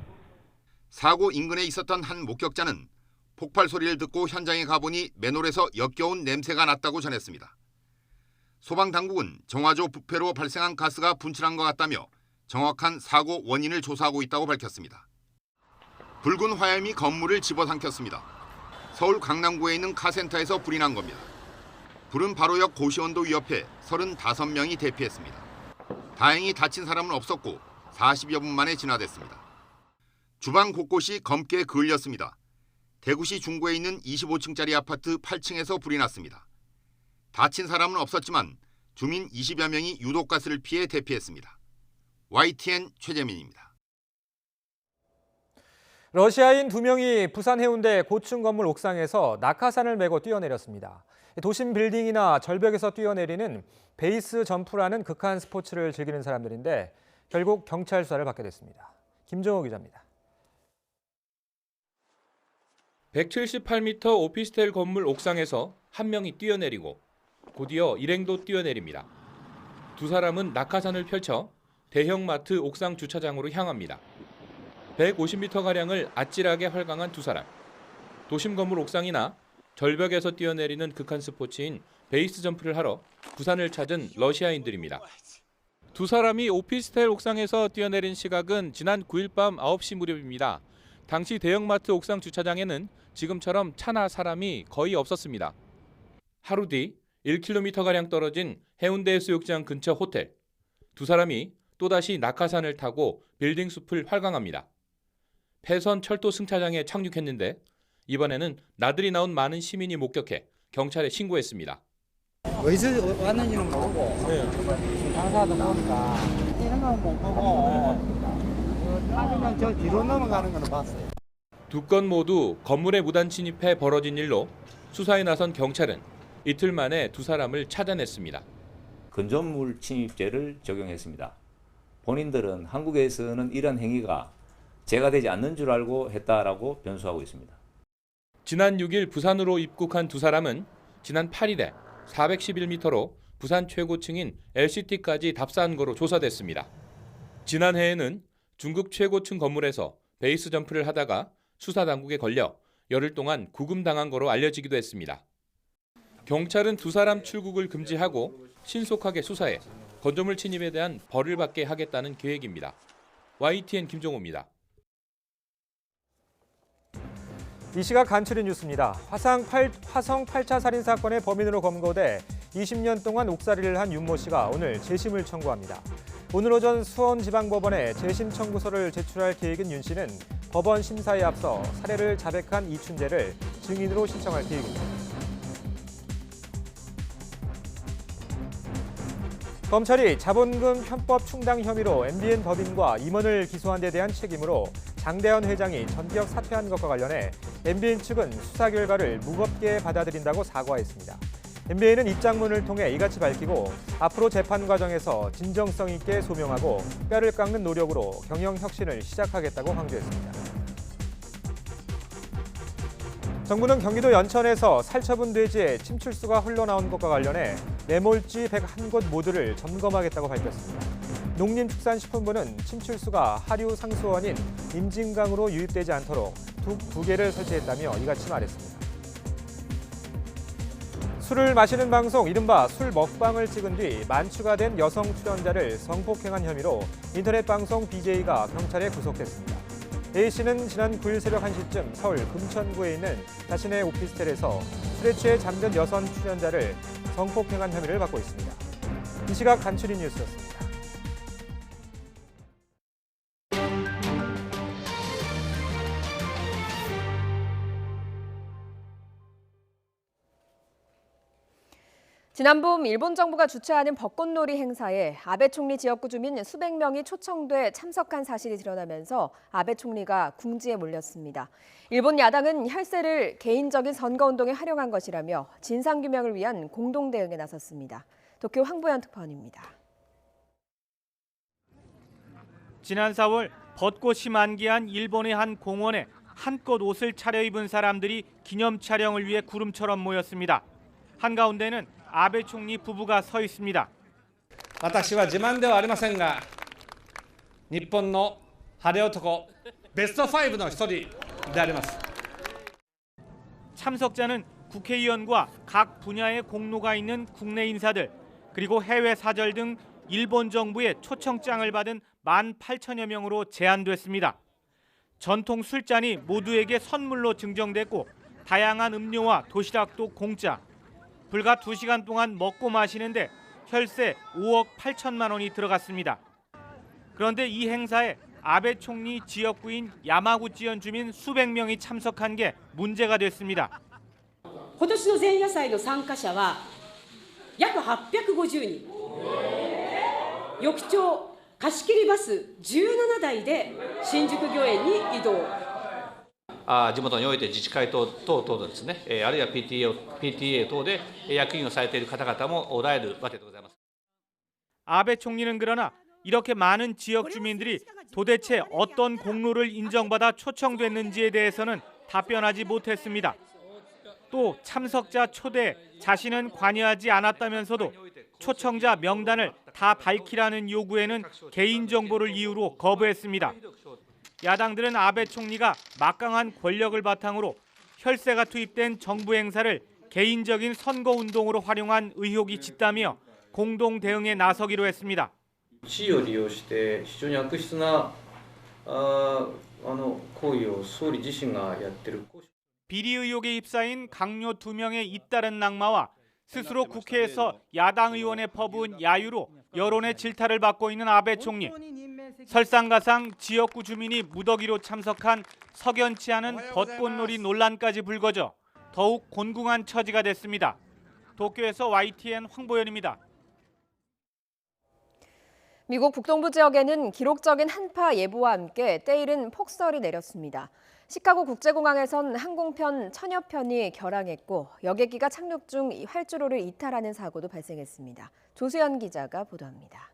사고 인근에 있었던 한 목격자는 폭발 소리를 듣고 현장에 가보니 맨홀에서 역겨운 냄새가 났다고 전했습니다. 소방당국은 정화조 부패로 발생한 가스가 분출한 것 같다며 정확한 사고 원인을 조사하고 있다고 밝혔습니다. 붉은 화염이 건물을 집어삼켰습니다. 서울 강남구에 있는 카센터에서 불이 난 겁니다. 불은 바로 옆 고시원도 위협해 35명이 대피했습니다. 다행히 다친 사람은 없었고 40여 분 만에 진화됐습니다. 주방 곳곳이 검게 그을렸습니다. 대구시 중구에 있는 25층짜리 아파트 8층에서 불이 났습니다. 다친 사람은 없었지만 주민 20여 명이 유독가스를 피해 대피했습니다. YTN 최재민입니다. 러시아인 2명이 부산 해운대 고층 건물 옥상에서 낙하산을 메고 뛰어내렸습니다. 도심 빌딩이나 절벽에서 뛰어내리는 베이스 점프라는 극한 스포츠를 즐기는 사람들인데 결국 경찰 수사를 받게 됐습니다. 김정호 기자입니다. 178m 오피스텔 건물 옥상에서 한 명이 뛰어내리고 곧이어 일행도 뛰어내립니다. 두 사람은 낙하산을 펼쳐 대형마트 옥상 주차장으로 향합니다. 150m가량을 아찔하게 활강한 두 사람. 도심 건물 옥상이나 절벽에서 뛰어내리는 극한 스포츠인 베이스 점프를 하러 부산을 찾은 러시아인들입니다. 두 사람이 오피스텔 옥상에서 뛰어내린 시각은 지난 9일 밤 9시 무렵입니다. 당시 대형마트 옥상 주차장에는 지금처럼 차나 사람이 거의 없었습니다. 하루 뒤 1km가량 떨어진 해운대 해수욕장 근처 호텔. 두 사람이 또다시 낙하산을 타고 빌딩 숲을 활강합니다. 폐선 철도 승차장에 착륙했는데 이번에는 나들이 나온 많은 시민이 목격해 경찰에 신고했습니다. 어디서 왔는지는 모르고 당사도 보니까 이런 건 못 보고 타면 저 뒤로 넘어가는 거는 봤어요. 두 건 모두 건물에 무단 침입해 벌어진 일로 수사에 나선 경찰은 이틀 만에 두 사람을 찾아냈습니다. 건조물 침입죄를 적용했습니다. 본인들은 한국에서는 이런 행위가 죄가 되지 않는 줄 알고 했다라고 변수하고 있습니다. 지난 6일 부산으로 입국한 두 사람은 지난 8일에 411m로 부산 최고층인 LCT까지 답사한 거로 조사됐습니다. 지난해에는 중국 최고층 건물에서 베이스 점프를 하다가 수사당국에 걸려 열흘 동안 구금당한 거로 알려지기도 했습니다. 경찰은 두 사람 출국을 금지하고 신속하게 수사해 건조물 침입에 대한 벌을 받게 하겠다는 계획입니다. YTN 김종호입니다. 이 시각 간추린 뉴스입니다. 화성 8차 살인 사건의 범인으로 검거돼 20년 동안 옥살이를 한 윤모 씨가 오늘 재심을 청구합니다. 오늘 오전 수원지방법원에 재심 청구서를 제출할 계획인 윤 씨는 법원 심사에 앞서 살해를 자백한 이춘재를 증인으로 신청할 계획입니다. 검찰이 자본금 편법 충당 혐의로 MBN 법인과 임원을 기소한 데 대한 책임으로 장대현 회장이 전격 사퇴한 것과 관련해 MBN 측은 수사 결과를 무겁게 받아들인다고 사과했습니다. MBN은 입장문을 통해 이같이 밝히고 앞으로 재판 과정에서 진정성 있게 소명하고 뼈를 깎는 노력으로 경영 혁신을 시작하겠다고 강조했습니다. 정부는 경기도 연천에서 살처분 돼지의 침출수가 흘러나온 것과 관련해 매몰지 101곳 모두를 점검하겠다고 밝혔습니다. 농림축산식품부는 침출수가 하류 상수원인 임진강으로 유입되지 않도록 두 개를 설치했다며 이같이 말했습니다. 술을 마시는 방송 이른바 술 먹방을 찍은 뒤 만추가 된 여성 출연자를 성폭행한 혐의로 인터넷 방송 BJ가 경찰에 구속됐습니다. A씨는 지난 9일 새벽 1시쯤 서울 금천구에 있는 자신의 오피스텔에서 술에 취해 잠든 여성 출연자를 성폭행한 혐의를 받고 있습니다. 이 시각 간추린 뉴스였습니다. 지난 봄 일본 정부가 주최하는 벚꽃놀이 행사에 아베 총리 지역구 주민 수백 명이 초청돼 참석한 사실이 드러나면서 아베 총리가 궁지에 몰렸습니다. 일본 야당은 혈세를 개인적인 선거운동에 활용한 것이라며 진상규명을 위한 공동대응에 나섰습니다. 도쿄 황보현 특파원입니다. 지난 4월 벚꽃이 만개한 일본의 한 공원에 한껏 옷을 차려입은 사람들이 기념 촬영을 위해 구름처럼 모였습니다. 한가운데는 아베 총리 부부가 서 있습니다. 私は自慢ではありませんが、日本の晴れ男ベスト5の一人であります。 참석자는 국회의원과 각 분야의 공로가 있는 국내 인사들, 그리고 해외 사절 등 일본 정부의 초청장을 받은 18,000여 명으로 제한됐습니다. 전통 술잔이 모두에게 선물로 증정됐고 다양한 음료와 도시락도 공짜. 불과 2시간 동안 먹고 마시는데 혈세 5억 8천만 원이 들어갔습니다. 그런데 이 행사에 아베 총리 지역구인 야마구치현 주민 수백 명이 참석한 게 문제가 됐습니다. 今年の前夜祭の参加者は約850人。翌朝貸し切りバス17台で新宿御苑に移動。地元において自治会等々ですね、あるいは PTA 等で役員をされている方々もおられるわけでございます。 아베 총리는 그러나 이렇게 많은 지역 주민들이 도대체 어떤 공로를 인정받아 초청됐는지에 대해서는 답변하지 못했습니다. 또 참석자 초대에 자신은 관여하지 않았다면서도 초청자 명단을 다 밝히라는 요구에는 개인정보를 이유로 거부했습니다. 야당들은 아베 총리가 막강한 권력을 바탕으로 혈세가 투입된 정부 행사를 개인적인 선거운동으로 활용한 의혹이 짙다며 공동 대응에 나서기로 했습니다. 地位を利用して非常に悪質な行為を総理自身がやってる。 비리 의혹에 휩싸인 강요 2명의 잇따른 낙마와 스스로 국회에서 야당 의원에 퍼부은 야유로 여론의 질타를 받고 있는 아베 총리. 설상가상 지역구 주민이 무더기로 참석한 석연치 않은 벚꽃놀이 논란까지 불거져 더욱 곤궁한 처지가 됐습니다. 도쿄에서 YTN 황보현입니다. 미국 북동부 지역에는 기록적인 한파 예보와 함께 때이른 폭설이 내렸습니다. 시카고 국제공항에선 항공편 1000여 편이 결항했고 여객기가 착륙 중 활주로를 이탈하는 사고도 발생했습니다. 조수연 기자가 보도합니다.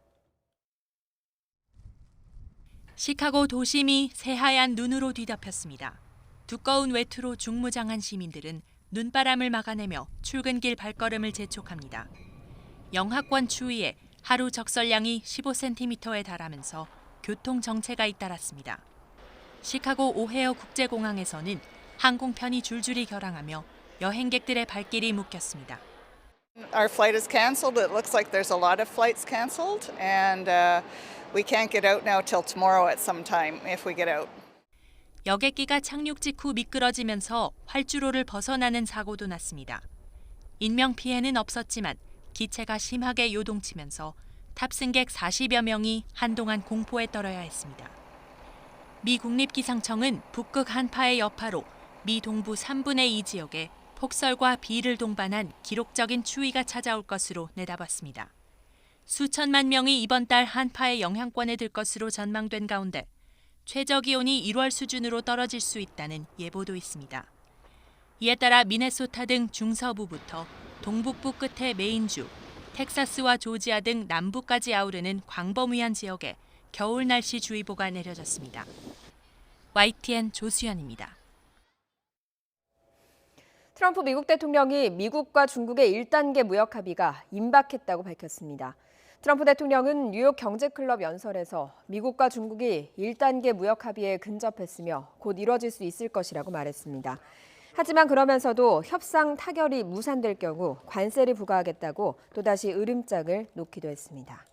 시카고 도심이 새하얀 눈으로 뒤덮였습니다. 두꺼운 외투로 중무장한 시민들은 눈바람을 막아내며 출근길 발걸음을 재촉합니다. 영하권 추위에 하루 적설량이 15cm에 달하면서 교통 정체가 잇따랐습니다. 시카고 오헤어 국제공항에서는 항공편이 줄줄이 결항하며 여행객들의 발길이 묶였습니다. Our flight is canceled. It looks like there's a lot of flights canceled, and we can't get out now till tomorrow at some time if we get out. 여객기가 착륙 직후 미끄러지면서 활주로를 벗어나는 사고도 났습니다. 인명 피해는 없었지만 기체가 심하게 요동치면서 탑승객 40여 명이 한동안 공포에 떨어야 했습니다. 미 국립기상청은 북극 한파의 여파로 미 동부 3분의 2 지역에 폭설과 비를 동반한 기록적인 추위가 찾아올 것으로 내다봤습니다. 수천만 명이 이번 달 한파의 영향권에 들 것으로 전망된 가운데 최저기온이 1월 수준으로 떨어질 수 있다는 예보도 있습니다. 이에 따라 미네소타 등 중서부부터 동북부 끝의 메인주, 텍사스와 조지아 등 남부까지 아우르는 광범위한 지역에 겨울 날씨 주의보가 내려졌습니다. YTN 조수연입니다. 트럼프 미국 대통령이 미국과 중국의 1단계 무역 합의가 임박했다고 밝혔습니다. 트럼프 대통령은 뉴욕 경제클럽 연설에서 미국과 중국이 1단계 무역 합의에 근접했으며 곧 이뤄질 수 있을 것이라고 말했습니다. 하지만 그러면서도 협상 타결이 무산될 경우 관세를 부과하겠다고 또다시 으름장을 놓기도 했습니다.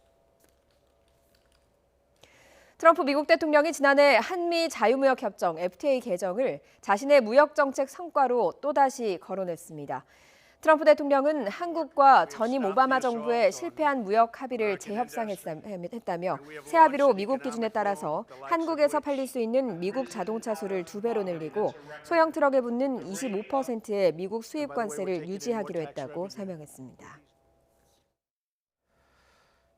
트럼프 미국 대통령이 지난해 한미 자유무역협정 FTA 개정을 자신의 무역정책 성과로 또다시 거론했습니다. 트럼프 대통령은 한국과 전임 오바마 정부의 실패한 무역 합의를 재협상했다며 새 합의로 미국 기준에 따라서 한국에서 팔릴 수 있는 미국 자동차 수를 2배로 늘리고 소형 트럭에 붙는 25%의 미국 수입 관세를 유지하기로 했다고 설명했습니다.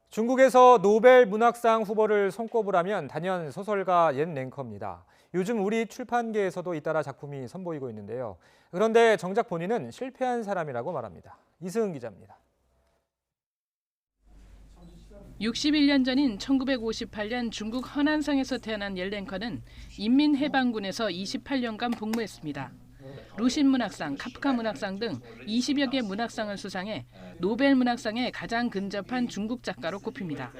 중국에서 노벨 문학상 후보를 손꼽으라면 단연 소설가 옛 랭커입니다. 요즘 우리 출판계에서도 잇따라 작품이 선보이고 있는데요. 그런데 정작 본인은 실패한 사람이라고 말합니다. 이승은 기자입니다. 61년 전인 1958년 중국 허난성에서 태어난 옐랭커는 인민해방군에서 28년간 복무했습니다. 루신 문학상, 카프카 문학상 등 20여 개 문학상을 수상해 노벨 문학상에 가장 근접한 중국 작가로 꼽힙니다.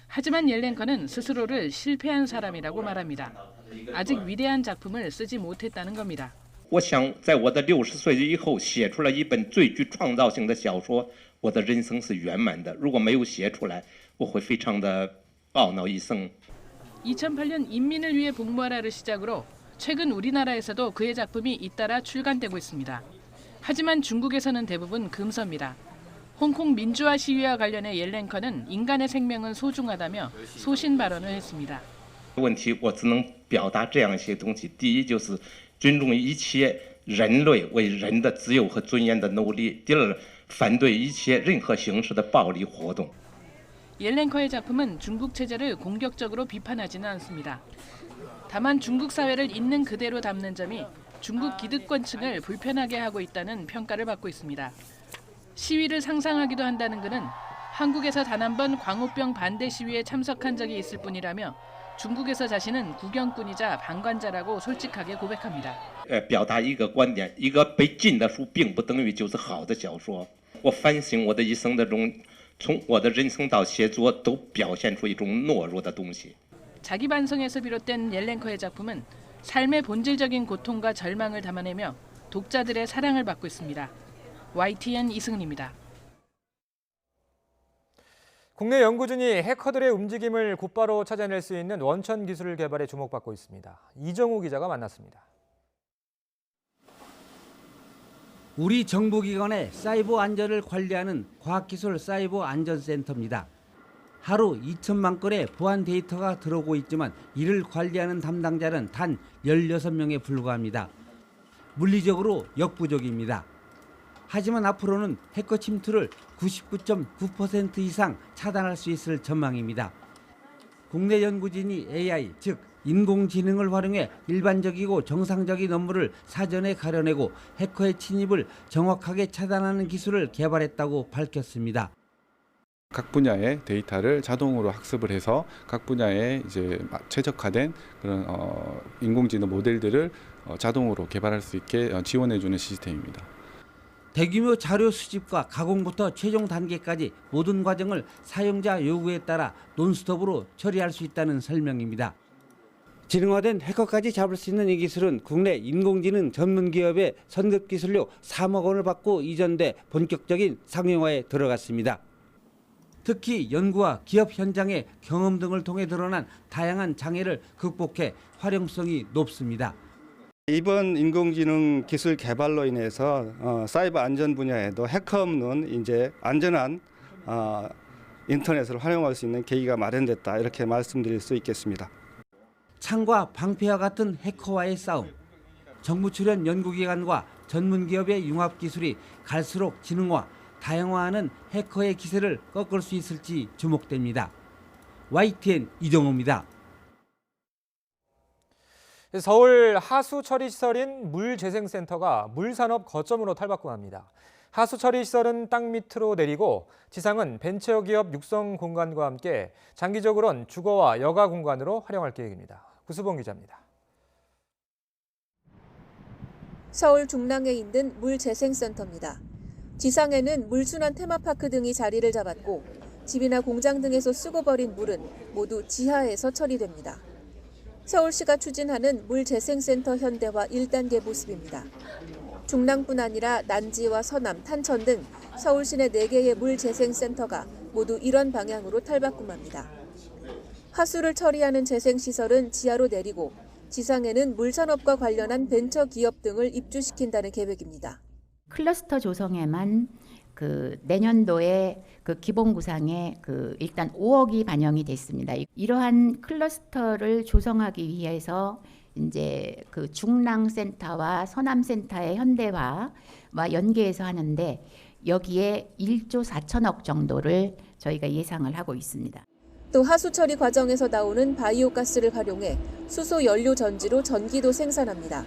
하지만 옐랭커는 스스로를 실패한 사람이라고 말합니다. 아직 위대한 작품을 쓰지 못했다는 겁니다. 我想在我的60岁以后写出了一本最具创造性的小说，我的人生是圆满的。如果没有写出来，我会非常的懊恼一生。 2008년 인민을 위해 복무하라를 시작으로 최근 우리나라에서도 그의 작품이 잇따라 출간되고 있습니다. 하지만 중국에서는 대부분 금서입니다. 홍콩 민주화 시위와 관련해 옐랭커는 인간의 생명은 소중하다며 소신 발언을 했습니다. 问题我只能表达这样一些东西。第一就是尊重一切人类为人的自由和尊严的努力。第二，反对一切任何形式的暴力活动。 옐랭커의 작품은 중국 체제를 공격적으로 비판하지는 않습니다. 다만 중국 사회를 있는 그대로 담는 점이 중국 기득권층을 불편하게 하고 있다는 평가를 받고 있습니다. 시위를 상상하기도 한다는 그는 한국에서 단 한 번 광우병 반대 시위에 참석한 적이 있을 뿐이라며 중국에서 자신은 구경꾼이자 방관자라고 솔직하게 고백합니다. 表达一个观点，一个被禁的书并不等于就是好的小说。我反省我的一生中，从我的人生到写作，都表现出一种懦弱的东西。 자기 반성에서 비롯된 옐렌커의 작품은 삶의 본질적인 고통과 절망을 담아내며 독자들의 사랑을 받고 있습니다. YTN 이승은입니다. 국내 연구진이 해커들의 움직임을 곧바로 찾아낼 수 있는 원천 기술을 개발해 주목받고 있습니다. 이정우 기자가 만났습니다. 우리 정보기관의 사이버 안전을 관리하는 과학기술 사이버 안전센터입니다. 하루 2천만 건의 보안 데이터가 들어오고 있지만 이를 관리하는 담당자는 단 16명에 불과합니다. 물리적으로 역부족입니다. 하지만 앞으로는 해커 침투를 99.9% 이상 차단할 수 있을 전망입니다. 국내 연구진이 AI, 즉 인공지능을 활용해 일반적이고 정상적인 업무를 사전에 가려내고 해커의 침입을 정확하게 차단하는 기술을 개발했다고 밝혔습니다. 각 분야의 데이터를 자동으로 학습을 해서 각 분야에 이제 최적화된 그런 인공지능 모델들을 자동으로 개발할 수 있게 지원해주는 시스템입니다. 대규모 자료 수집과 가공부터 최종 단계까지 모든 과정을 사용자 요구에 따라 논스톱으로 처리할 수 있다는 설명입니다. 지능화된 해커까지 잡을 수 있는 이 기술은 국내 인공지능 전문 기업의 선급 기술료 3억 원을 받고 이전돼 본격적인 상용화에 들어갔습니다. 특히 연구와 기업 현장의 경험 등을 통해 드러난 다양한 장애를 극복해 활용성이 높습니다. 이번 인공지능 기술 개발로 인해서 사이버 안전 분야에도 해커 없는 이제 안전한 인터넷을 활용할 수 있는 계기가 마련됐다, 이렇게 말씀드릴 수 있겠습니다. 창과 방패와 같은 해커와의 싸움. 정부 출연 연구기관과 전문 기업의 융합 기술이 갈수록 지능화, 다양화하는 해커의 기세를 꺾을 수 있을지 주목됩니다. YTN 이정호입니다. 서울 하수 처리 시설인 물재생센터가 물산업 거점으로 탈바꿈합니다. 하수 처리 시설은 땅 밑으로 내리고 지상은 벤처기업 육성 공간과 함께 장기적으로는 주거와 여가 공간으로 활용할 계획입니다. 구수봉 기자입니다. 서울 중랑에 있는 물재생센터입니다. 지상에는 물순환 테마파크 등이 자리를 잡았고 집이나 공장 등에서 쓰고 버린 물은 모두 지하에서 처리됩니다. 서울시가 추진하는 물재생센터 현대화 1단계 모습입니다. 중랑뿐 아니라 난지와 서남, 탄천 등 서울 시내 4개의 물재생센터가 모두 이런 방향으로 탈바꿈합니다. 하수를 처리하는 재생시설은 지하로 내리고 지상에는 물산업과 관련한 벤처 기업 등을 입주시킨다는 계획입니다. 클러스터 조성에만 내년도에 기본 구상에 일단 5억이 반영이 됐습니다. 이러한 클러스터를 조성하기 위해서 이제 중랑센터와 서남센터의 현대화와 연계해서 하는데 여기에 1조 4천억 정도를 저희가 예상을 하고 있습니다. 또 하수 처리 과정에서 나오는 바이오가스를 활용해 수소 연료 전지로 전기도 생산합니다.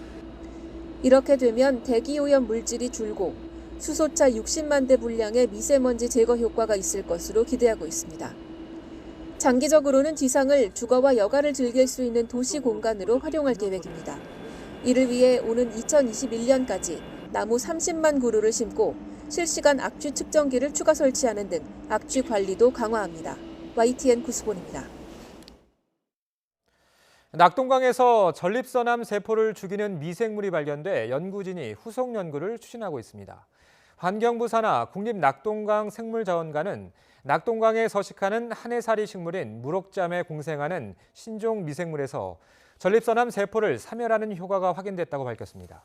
이렇게 되면 대기오염 물질이 줄고 수소차 60만 대 분량의 미세먼지 제거 효과가 있을 것으로 기대하고 있습니다. 장기적으로는 지상을 주거와 여가를 즐길 수 있는 도시 공간으로 활용할 계획입니다. 이를 위해 오는 2021년까지 나무 30만 그루를 심고 실시간 악취 측정기를 추가 설치하는 등 악취 관리도 강화합니다. YTN 구수본입니다. 낙동강에서 전립선암 세포를 죽이는 미생물이 발견돼 연구진이 후속 연구를 추진하고 있습니다. 환경부 산하 국립낙동강 생물자원관은 낙동강에 서식하는 한해살이 식물인 무럭잠에 공생하는 신종 미생물에서 전립선암 세포를 사멸하는 효과가 확인됐다고 밝혔습니다.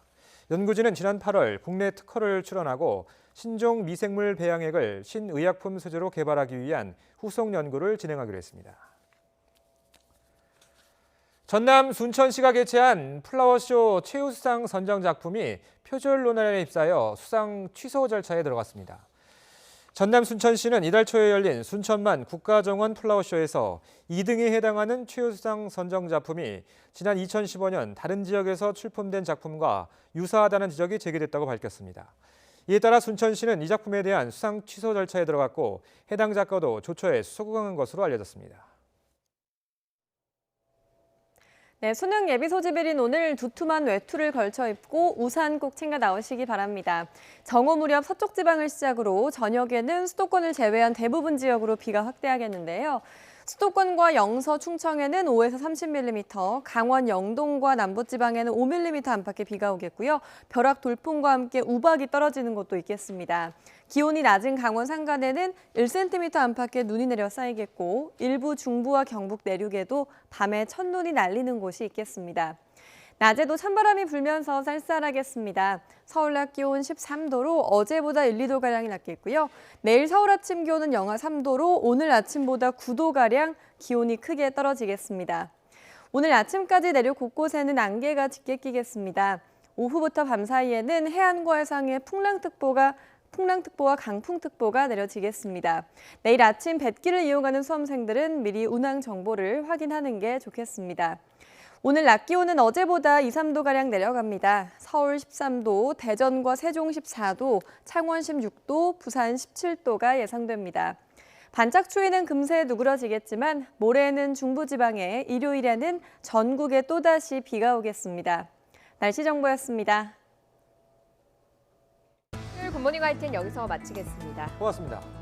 연구진은 지난 8월 국내 특허를 출원하고 신종 미생물 배양액을 신의약품 소재로 개발하기 위한 후속 연구를 진행하기로 했습니다. 전남 순천시가 개최한 플라워쇼 최우수상 선정 작품이 표절 논란에 휩싸여 수상 취소 절차에 들어갔습니다. 전남 순천시는 이달 초에 열린 순천만 국가정원 플라워쇼에서 2등에 해당하는 최우수상 선정 작품이 지난 2015년 다른 지역에서 출품된 작품과 유사하다는 지적이 제기됐다고 밝혔습니다. 이에 따라 순천시는 이 작품에 대한 수상 취소 절차에 들어갔고 해당 작가도 조처에 수긍한 것으로 알려졌습니다. 네, 수능 예비 소집일인 오늘 두툼한 외투를 걸쳐 입고 우산 꼭 챙겨 나오시기 바랍니다. 정오 무렵 서쪽 지방을 시작으로 저녁에는 수도권을 제외한 대부분 지역으로 비가 확대하겠는데요. 수도권과 영서, 충청에는 5에서 30mm, 강원 영동과 남부지방에는 5mm 안팎의 비가 오겠고요. 벼락 돌풍과 함께 우박이 떨어지는 곳도 있겠습니다. 기온이 낮은 강원 산간에는 1cm 안팎의 눈이 내려 쌓이겠고 일부 중부와 경북 내륙에도 밤에 첫눈이 날리는 곳이 있겠습니다. 낮에도 찬바람이 불면서 쌀쌀하겠습니다. 서울 낮 기온 13도로 어제보다 1, 2도가량이 낮겠고요. 내일 서울 아침 기온은 영하 3도로 오늘 아침보다 9도가량 기온이 크게 떨어지겠습니다. 오늘 아침까지 내륙 곳곳에는 안개가 짙게 끼겠습니다. 오후부터 밤 사이에는 해안과 해상에 풍랑특보와 강풍특보가 내려지겠습니다. 내일 아침 뱃길을 이용하는 수험생들은 미리 운항 정보를 확인하는 게 좋겠습니다. 오늘 낮 기온은 어제보다 2, 3도가량 내려갑니다. 서울 13도, 대전과 세종 14도, 창원 16도, 부산 17도가 예상됩니다. 반짝 추위는 금세 누그러지겠지만 모레는 중부지방에, 일요일에는 전국에 또다시 비가 오겠습니다. 날씨 정보였습니다. 굿모닝 화이팅 여기서 마치겠습니다. 고맙습니다.